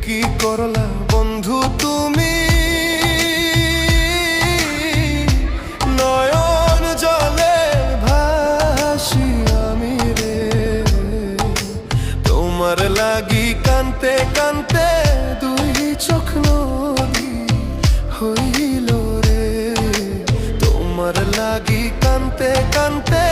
কি করলা বন্ধু তুমি, নয়ন জলে ভাসি আমি রে। তোমার লাগি কানতে কানতে দুই চোখ নদী হইল রে। তোমার লাগি কানতে কানতে